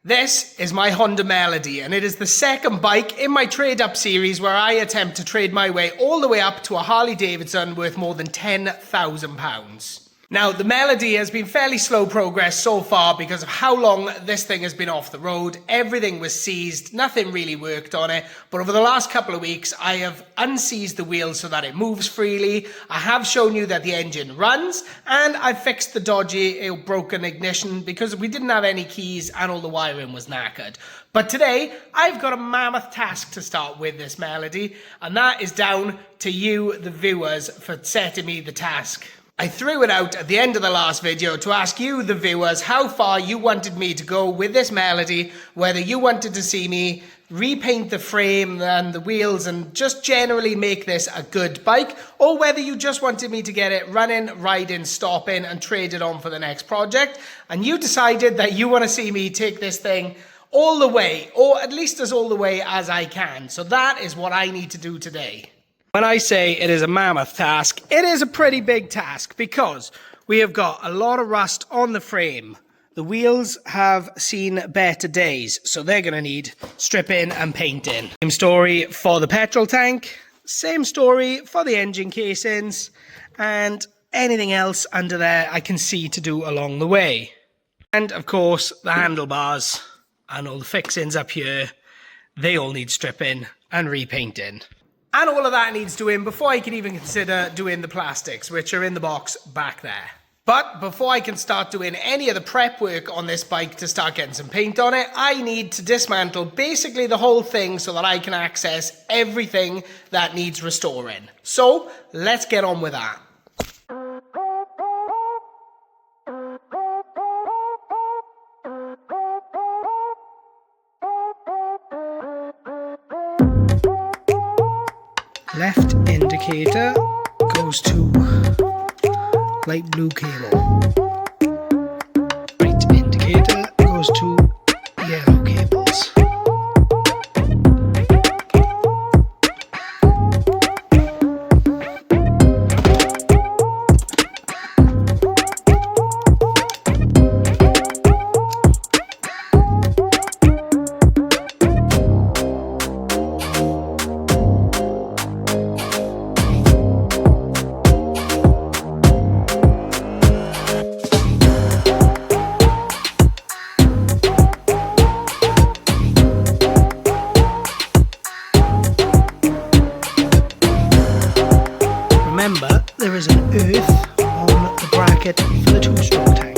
This is my Honda Melody, and it is the second bike in my trade up series where I attempt to trade my way all the way up to a Harley Davidson worth more than £10,000. Now, the Melody has been fairly slow progress so far because of how long this thing has been off the road. Everything was seized, nothing really worked on it, but over the last couple of weeks I have unseized the wheels so that it moves freely. I have shown you that the engine runs, and I fixed the dodgy broken ignition because we didn't have any keys and all the wiring was knackered. But today I've got a mammoth task to start with this Melody, and that is down to you, the viewers, for setting me the task. I threw it out at the end of the last video to ask you, the viewers, how far you wanted me to go with this Melody, whether you wanted to see me repaint the frame and the wheels and just generally make this a good bike, or whether you just wanted me to get it running, riding, stopping and trade it on for the next project. And you decided that you want to see me take this thing all the way, or at least as all the way as I can. So that is what I need to do today. When I say it is a mammoth task, it is a pretty big task because we have got a lot of rust on the frame. The wheels have seen better days, so they're going to need stripping and painting. Same story for the petrol tank, same story for the engine casings, and anything else under there I can see to do along the way. And of course, the handlebars and all the fixings up here, they all need stripping and repainting. And all of that needs doing before I can even consider doing the plastics, which are in the box back there. But before I can start doing any of the prep work on this bike to start getting some paint on it, I need to dismantle basically the whole thing so that I can access everything that needs restoring. So let's get on with that. Left indicator goes to light blue cable. Right indicator goes to yellow cables. Remember, there is an earth on the bracket for the two-stroke tank.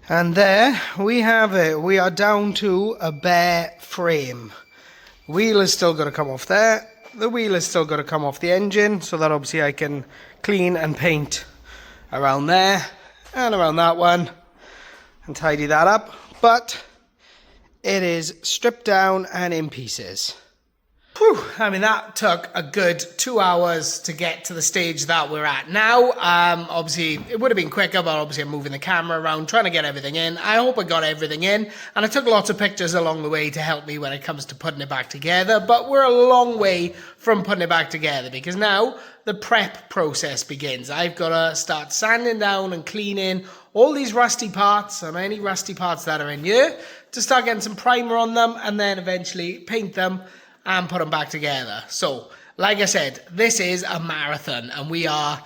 And there we have it. We are down to a bare frame. Wheel is still got to come off there. The wheel is still got to come off the engine, so that obviously I can clean and paint around there and around that one and tidy that up. But it is stripped down and in pieces. Whew, I mean, that took a good 2 hours to get to the stage that we're at now. Obviously, it would have been quicker, but obviously I'm moving the camera around, trying to get everything in. I hope I got everything in, and I took lots of pictures along the way to help me when it comes to putting it back together, but we're a long way from putting it back together because now the prep process begins. I've got to start sanding down and cleaning all these rusty parts and any rusty parts that are in here to start getting some primer on them and then eventually paint them and put them back together. So, like I said, this is a marathon and we are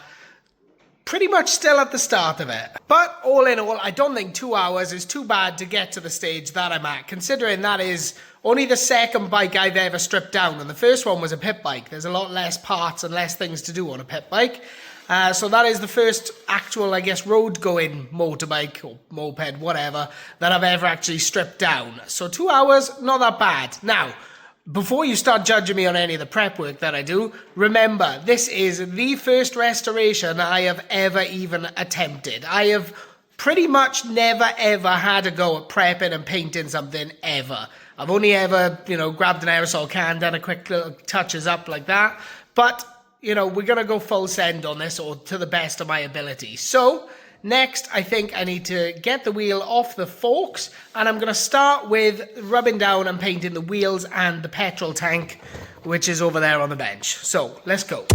pretty much still at the start of it. But all in all, I don't think 2 hours is too bad to get to the stage that I'm at, considering that is only the second bike I've ever stripped down, and the first one was a pit bike. There's a lot less parts and less things to do on a pit bike. So that is the first actual, I guess, road-going motorbike or moped, whatever, that I've ever actually stripped down. So 2 hours, not that bad. Now, before you start judging me on any of the prep work that I do, remember, this is the first restoration I have ever even attempted. I have pretty much never ever had a go at prepping and painting something ever. I've only ever, grabbed an aerosol can, done a quick little touches up like that. But, we're going to go full send on this, or to the best of my ability. So, next, I think I need to get the wheel off the forks, and I'm going to start with rubbing down and painting the wheels and the petrol tank, which is over there on the bench. So, let's go.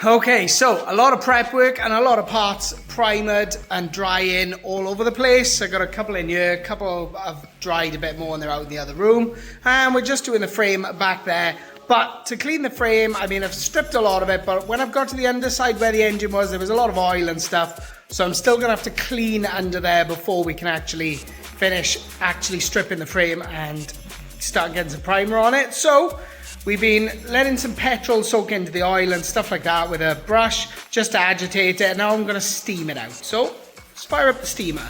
Okay, so a lot of prep work and a lot of parts primered and drying all over the place. I got a couple in here, a couple have dried a bit more and they're out in the other room. And we're just doing the frame back there. But to clean the frame, I've stripped a lot of it, but when I've got to the underside where the engine was, there was a lot of oil and stuff. So I'm still gonna have to clean under there before we can actually finish stripping the frame and start getting some primer on it. So we've been letting some petrol soak into the oil and stuff like that with a brush just to agitate it. And now I'm gonna steam it out. So let's fire up the steamer.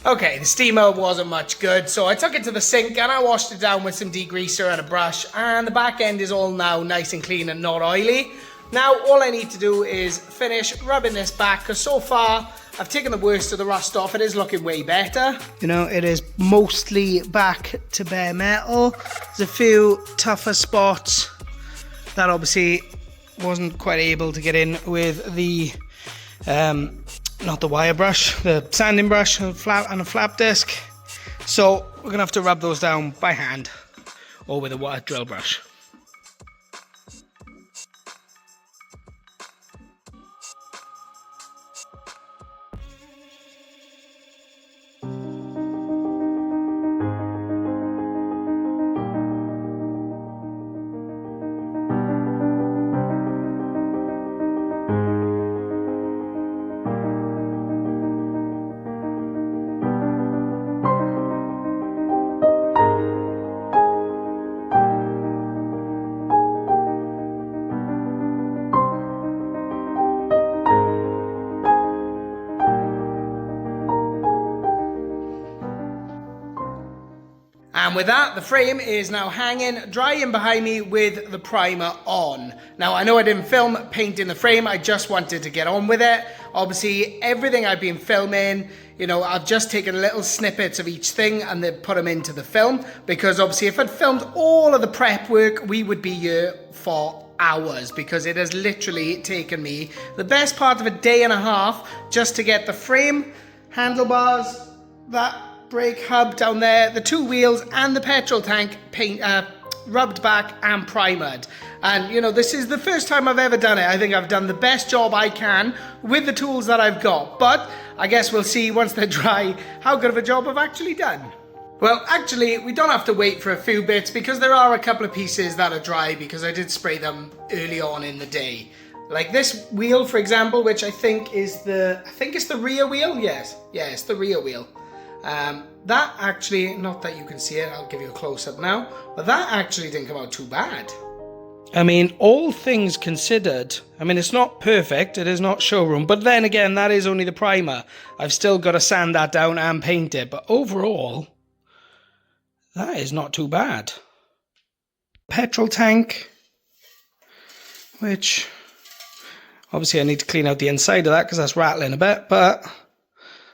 Okay, the steamer wasn't much good, so I took it to the sink and I washed it down with some degreaser and a brush, and the back end is all now nice and clean and not oily. Now all I need to do is finish rubbing this back, because so far I've taken the worst of the rust off. It is looking way better. You know, it is mostly back to bare metal. There's a few tougher spots that obviously wasn't quite able to get in with the not the wire brush, the sanding brush and a flap disc. So we're gonna have to rub those down by hand or with a wire drill brush. And with that, the frame is now hanging, drying behind me with the primer on. Now, I know I didn't film painting the frame, I just wanted to get on with it. Obviously, everything I've been filming, you know, I've just taken little snippets of each thing and then put them into the film, because obviously if I'd filmed all of the prep work, we would be here for hours, because it has literally taken me the best part of a day and a half just to get the frame, handlebars, that brake hub down there, the two wheels and the petrol tank rubbed back and primered. And you know, this is the first time I've ever done it. I think I've done the best job I can with the tools that I've got, but I guess we'll see once they're dry how good of a job I've actually done. Well, actually, we don't have to wait for a few bits, because there are a couple of pieces that are dry because I did spray them early on in the day. Like this wheel, for example, which I think is it's the rear wheel. Yes, it's the rear wheel. That actually, not that you can see it, I'll give you a close-up now, but that actually didn't come out too bad. I mean, all things considered, I mean, it's not perfect, it is not showroom, but then again, that is only the primer. I've still got to sand that down and paint it, but overall, that is not too bad. Petrol tank, which obviously I need to clean out the inside of that because that's rattling a bit, but a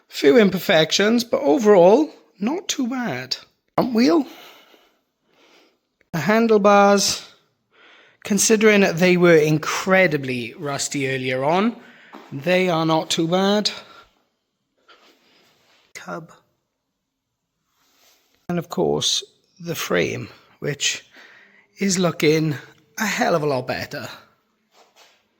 few imperfections, but overall, not too bad. Front wheel, the handlebars, considering they were incredibly rusty earlier on, they are not too bad. Cub. And of course, the frame, which is looking a hell of a lot better.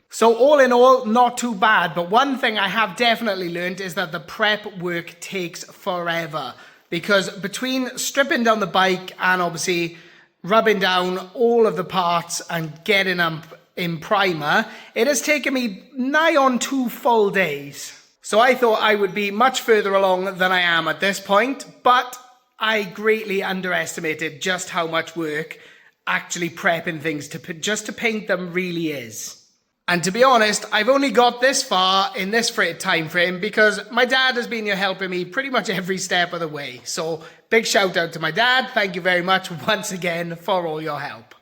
So all in all, not too bad, but one thing I have definitely learned is that the prep work takes forever, because between stripping down the bike and obviously rubbing down all of the parts and getting them in primer, it has taken me nigh on 2 full days. So I thought I would be much further along than I am at this point, but I greatly underestimated just how much work actually prepping things just to paint them really is. And to be honest, I've only got this far in this time frame because my dad has been here helping me pretty much every step of the way. So big shout out to my dad. Thank you very much once again for all your help.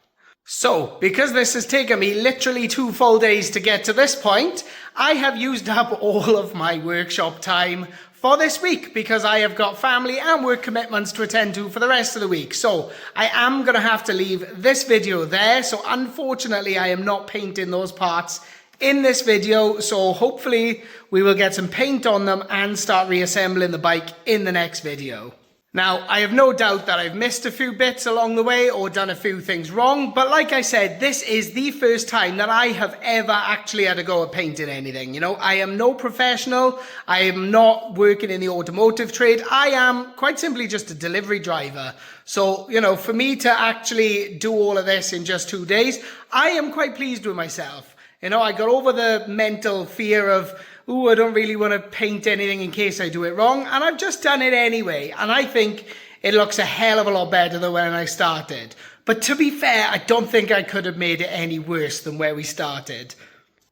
So, because this has taken me literally 2 full days to get to this point, I have used up all of my workshop time for this week because I have got family and work commitments to attend to for the rest of the week. So I am going to have to leave this video there. So unfortunately, I am not painting those parts in this video. So hopefully we will get some paint on them and start reassembling the bike in the next video. Now, I have no doubt that I've missed a few bits along the way or done a few things wrong, but like I said, this is the first time that I have ever actually had to go at painting anything. You know, I am no professional. I am not working in the automotive trade. I am quite simply just a delivery driver. So, you know, for me to actually do all of this in just 2 days, I am quite pleased with myself. You know, I got over the mental fear of, ooh, I don't really want to paint anything in case I do it wrong. And I've just done it anyway. And I think it looks a hell of a lot better than when I started. But to be fair, I don't think I could have made it any worse than where we started.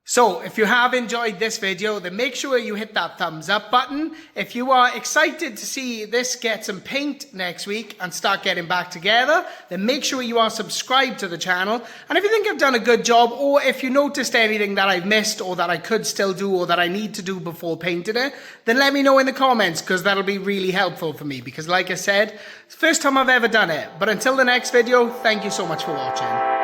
So if you have enjoyed this video, then make sure you hit that thumbs up button. If you are excited to see this get some paint next week and start getting back together, then make sure you are subscribed to the channel. And if you think I've done a good job, or if you noticed anything that I've missed or that I could still do or that I need to do before painting it, then let me know in the comments, because that'll be really helpful for me. Because like I said, it's the first time I've ever done it. But until the next video, thank you so much for watching.